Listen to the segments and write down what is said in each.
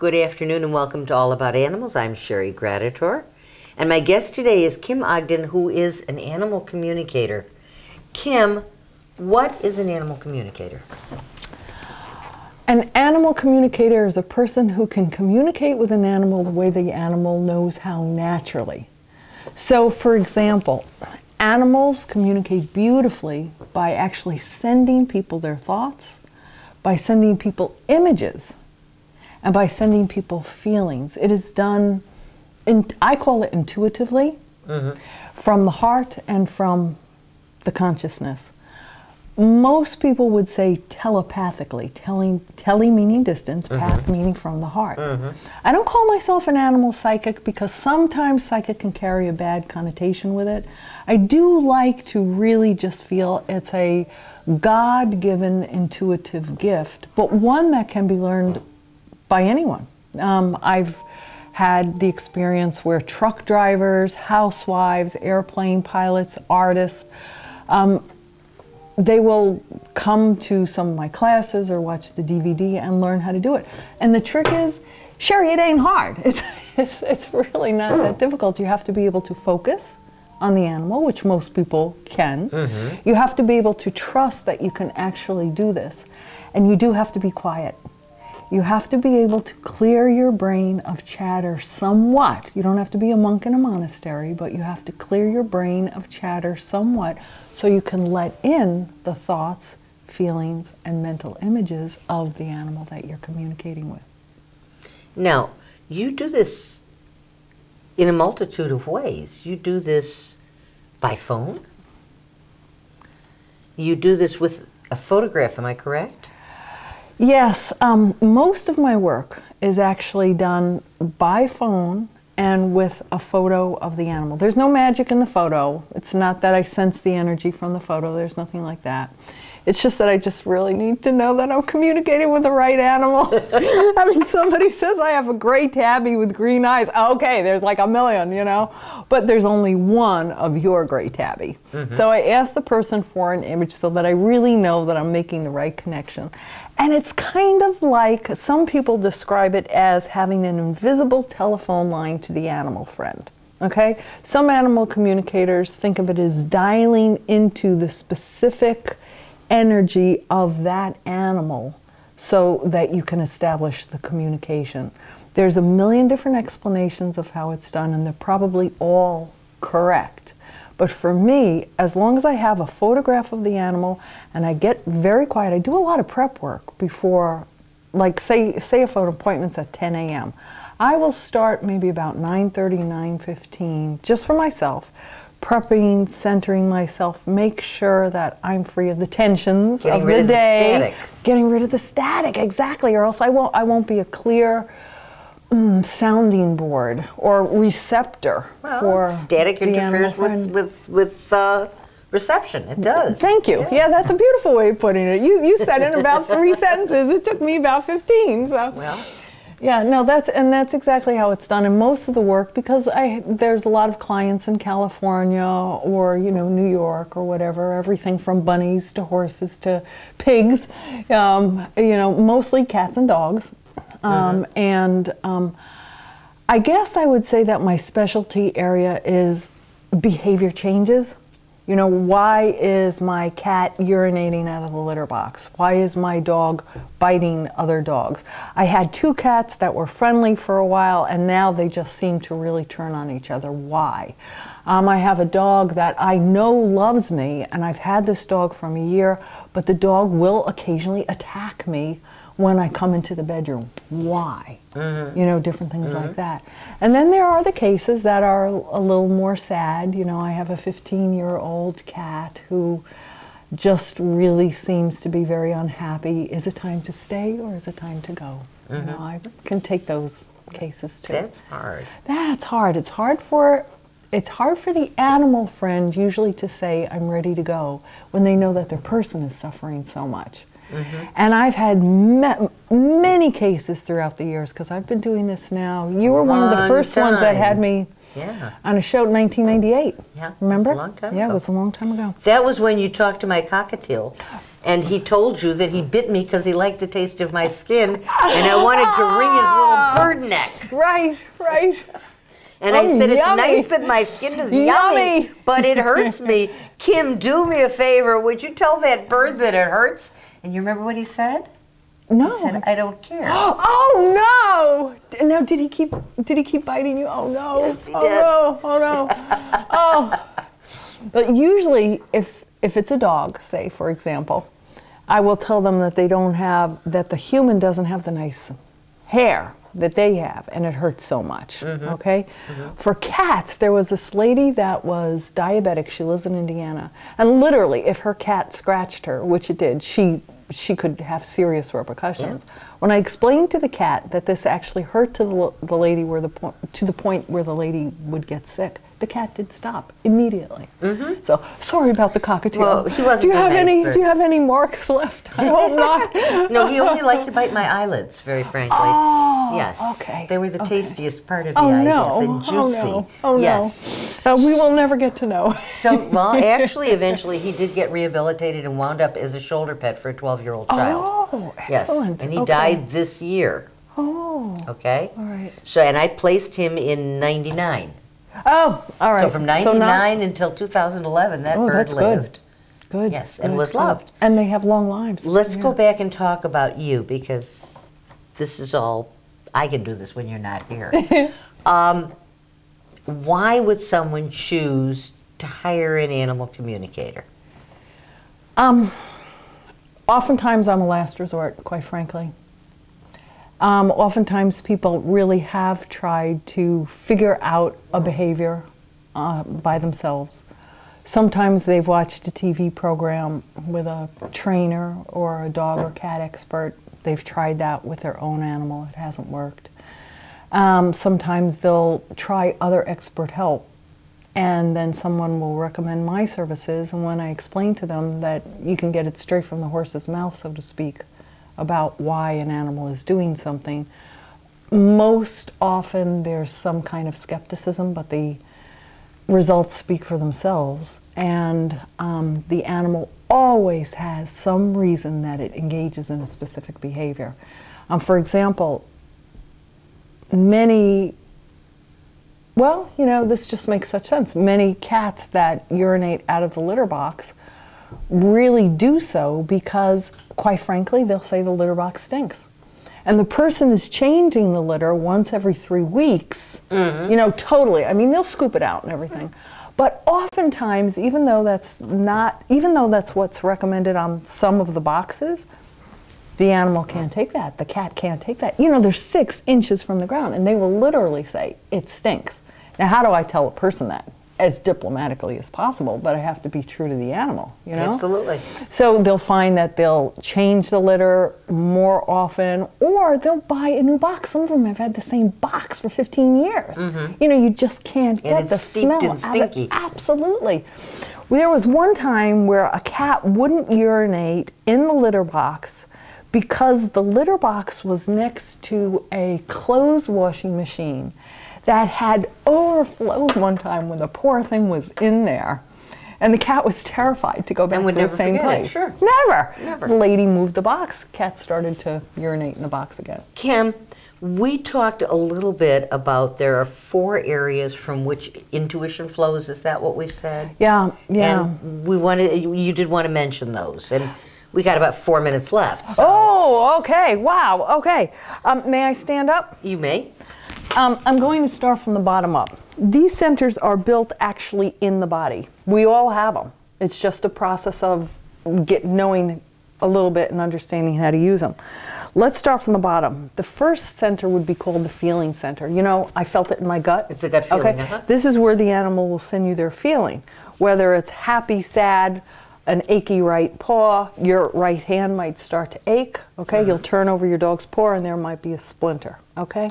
Good afternoon and welcome to All About Animals. I'm Sherry Graditor. And my guest today is Kim Ogden, who is an animal communicator. Kim, what is an animal communicator? An animal communicator is a person who can communicate with an animal the way the animal knows how naturally. So, for example, animals communicate beautifully by actually sending people their thoughts, by sending people images, and by sending people feelings. It is done, I call it intuitively, from the heart and from the consciousness. Most people would say telepathically, tele meaning distance, path meaning from the heart. I don't call myself an animal psychic because sometimes psychic can carry a bad connotation with it. I do like to really just feel it's a God-given intuitive gift, but one that can be learned by anyone. I've had the experience where truck drivers, housewives, airplane pilots, artists, they will come to some of my classes or watch the DVD and learn how to do it. And the trick is, Sherry, it ain't hard. It's really not that difficult. You have to be able to focus on the animal, which most people can. You have to be able to trust that you can actually do this. And you do have to be quiet. You have to be able to clear your brain of chatter somewhat. You don't have to be a monk in a monastery, but you have to clear your brain of chatter somewhat so you can let in the thoughts, feelings, and mental images of the animal that you're communicating with. Now, you do this in a multitude of ways. You do this by phone. You do this with a photograph, am I correct? Yes, most of my work is actually done by phone and with a photo of the animal. There's no magic in the photo. It's not that I sense the energy from the photo. There's nothing like that. It's just that I just really need to know that I'm communicating with the right animal. I mean, somebody says I have a gray tabby with green eyes. Okay, there's like a million, you know, but there's only one of your gray tabby. So I ask the person for an image so that I really know that I'm making the right connection. And it's kind of like, some people describe it as having an invisible telephone line to the animal friend. Okay? Some animal communicators think of it as dialing into the specific energy of that animal so that you can establish the communication. There's a million different explanations of how it's done, and they're probably all correct. But for me, as long as I have a photograph of the animal and I get very quiet, I do a lot of prep work before, like say a photo appointment's at 10 a.m. I will start maybe about 9:30, 9:15, just for myself, prepping, centering myself, make sure that I'm free of the tensions of the day. Getting rid of the static, exactly, or else I won't be a clear sounding board or receptor for static interferes with reception. It does. Thank you. Yeah, that's a beautiful way of putting it. You said it in about 3 sentences. It took me about 15. So. Well. Yeah, no, that's exactly how it's done. And most of the work, because there's a lot of clients in California or, you know, New York or whatever, everything from bunnies to horses to pigs, you know, mostly cats and dogs. I guess I would say that my specialty area is behavior changes. You know, why is my cat urinating out of the litter box? Why is my dog biting other dogs? I had 2 cats that were friendly for a while, and now they just seem to really turn on each other. Why? I have a dog that I know loves me, and I've had this dog from a year, but the dog will occasionally attack me when I come into the bedroom. Why? You know, different things like that. And then there are the cases that are a little more sad. You know, I have a 15-year-old cat who just really seems to be very unhappy. Is it time to stay or is it time to go? You know, I can take those cases too. That's hard. That's hard. It's hard for the animal friend usually to say, I'm ready to go, when they know that their person is suffering so much. And I've had many cases throughout the years, because I've been doing this now. You were one of the first ones that had me on a show in 1998. Yeah, remember? It was a long time ago. Yeah, it was a long time ago. That was when you talked to my cockatiel. And he told you that he bit me because he liked the taste of my skin, and I wanted to wring his little bird neck. Right, right. And I said, it's yummy. nice that my skin is yummy, but it hurts me. Kim, do me a favor. Would you tell that bird that it hurts? And you remember what he said? No. He said, I don't care. Oh no! Now, did he keep biting you? Oh no! Yes, he oh did. no! Oh no! Oh. But usually, if it's a dog, say for example, I will tell them that that the human doesn't have the nice hair that they have, and it hurts so much. Okay. For cats, there was this lady that was diabetic. She lives in Indiana, and literally, if her cat scratched her, which it did, she could have serious repercussions. Yeah. When I explained to the cat that this actually hurt to the lady to the point where the lady would get sick, the cat did stop immediately. So sorry about the cockatiel. Well, he wasn't do you have a nice any? bird. Do you have any marks left? I hope not. No, he only liked to bite my eyelids, very frankly. Oh, yes. okay. They were the tastiest part of Oh the eye, no! yes, and juicy. Oh no! Oh yes. no! We will never get to know. So, well, actually, eventually, he did get rehabilitated and wound up as a shoulder pet for a 12-year-old child. Oh, excellent. Yes, and he died this year. Oh. Okay. All right. So, and I placed him in '99. Oh, all right. So from '99 until 2011, that bird that's lived. Good. Yes, good, and was good. loved. And they have long lives. Let's go back and talk about you, because this is all, I can do this when you're not here. Why would someone choose to hire an animal communicator? Oftentimes I'm a last resort, quite frankly. Oftentimes people really have tried to figure out a behavior by themselves. Sometimes they've watched a TV program with a trainer or a dog or cat expert. They've tried that with their own animal. It hasn't worked. Sometimes they'll try other expert help, and then someone will recommend my services, and when I explain to them that you can get it straight from the horse's mouth, so to speak, about why an animal is doing something, most often there's some kind of skepticism, but the results speak for themselves, and the animal always has some reason that it engages in a specific behavior. For example, this just makes such sense. Many cats that urinate out of the litter box really do so because, quite frankly, they'll say the litter box stinks. And the person is changing the litter once every 3 weeks, totally. I mean, they'll scoop it out and everything. But oftentimes, even though that's what's recommended on some of the boxes, the animal can't take that. The cat can't take that. They're 6 inches from the ground, and they will literally say, it stinks. Now, how do I tell a person that? As diplomatically as possible, but I have to be true to the animal, Absolutely. So they'll find that they'll change the litter more often, or they'll buy a new box. Some of them have had the same box for 15 years. You just can't get the smell and stinky. Absolutely. There was one time where a cat wouldn't urinate in the litter box because the litter box was next to a clothes washing machine that had overflowed one time when the poor thing was in there. And the cat was terrified to go back to the same place. It, sure. Never. The lady moved the box. Cat started to urinate in the box again. Kim, we talked a little bit about there are 4 areas from which intuition flows. Is that what we said? Yeah. And you did want to mention those. And we got about 4 minutes left. So. Oh, okay. Wow. Okay. May I stand up? You may. I'm going to start from the bottom up. These centers are built actually in the body. We all have them. It's just a process of knowing a little bit and understanding how to use them. Let's start from the bottom. The first center would be called the feeling center. I felt it in my gut. It's a gut feeling. Okay. This is where the animal will send you their feeling, whether it's happy, sad, an achy right paw, your right hand might start to ache, okay? You'll turn over your dog's paw and there might be a splinter, okay?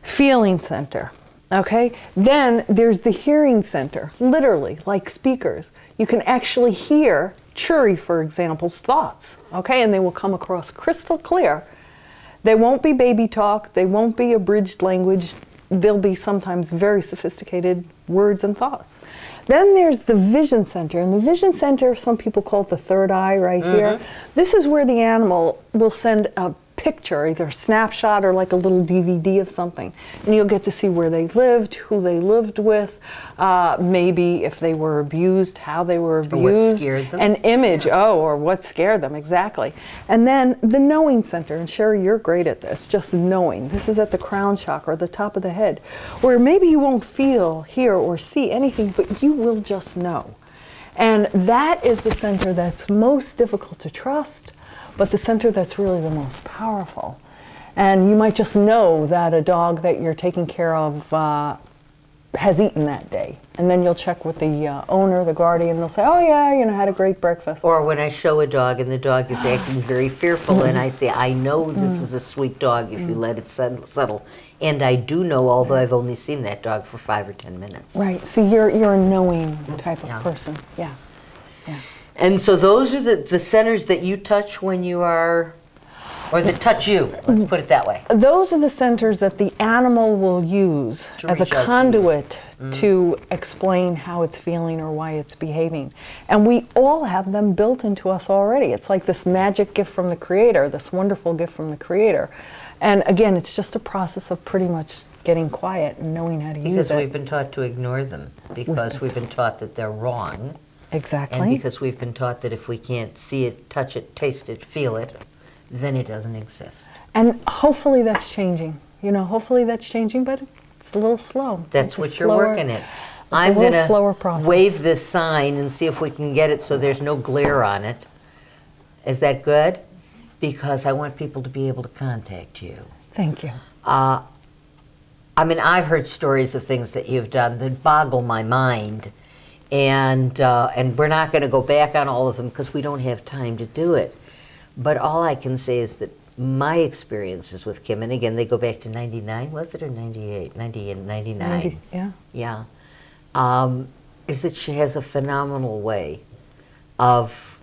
Feeling center, okay? Then there's the hearing center, literally, like speakers. You can actually hear Churi, for example's thoughts, okay? And they will come across crystal clear. They won't be baby talk, they won't be abridged language. they'll be sometimes very sophisticated words and thoughts. Then there's the vision center, and the vision center, some people call it the third eye right here. This is where the animal will send a picture, either a snapshot or like a little DVD of something. And you'll get to see where they lived, who they lived with, maybe if they were abused, how they were abused. Or what scared them. An image, or what scared them, exactly. And then the knowing center, and Sherry, you're great at this, just knowing. This is at the crown chakra, the top of the head, where maybe you won't feel, hear, or see anything, but you will just know. And that is the center that's most difficult to trust, but the center that's really the most powerful. And you might just know that a dog that you're taking care of has eaten that day. And then you'll check with the owner, the guardian, they'll say, oh yeah, you know, had a great breakfast. Or when I show a dog and the dog is acting very fearful and I say, I know this is a sweet dog if you let it settle. And I do know, although I've only seen that dog for 5 or 10 minutes. Right, so you're a knowing type of person, yeah. And so those are the centers that you touch when you are, or that touch you, let's put it that way. Those are the centers that the animal will use as a conduit to explain how it's feeling or why it's behaving. And we all have them built into us already. It's like this magic gift from the Creator, this wonderful gift from the Creator. And again, it's just a process of pretty much getting quiet and knowing how to use it. Because we've been taught to ignore them, because we've been taught that they're wrong. Exactly. And because we've been taught that if we can't see it, touch it, taste it, feel it, then it doesn't exist. And hopefully that's changing. You know, hopefully that's changing, but it's a little slow. That's what you're working at. I'm going to wave this sign and see if we can get it so there's no glare on it. Is that good? Because I want people to be able to contact you. Thank you. I mean, I've heard stories of things that you've done that boggle my mind. And we're not going to go back on all of them because we don't have time to do it. But all I can say is that my experiences with Kim, and again, they go back to 99, was it, or 98? 90 and 99. 90, yeah. Yeah. Is that she has a phenomenal way of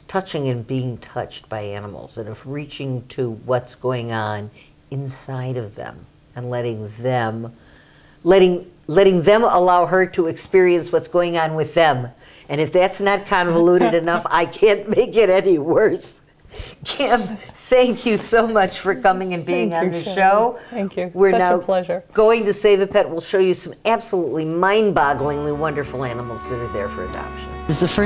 touching and being touched by animals, and of reaching to what's going on inside of them and letting them allow her to experience what's going on with them. And if that's not convoluted enough, I can't make it any worse. Kim, thank you so much for coming and being on the show. Thank you. We're Such now a pleasure. going to Save a Pet. We'll show you some absolutely mind-bogglingly wonderful animals that are there for adoption. This is the first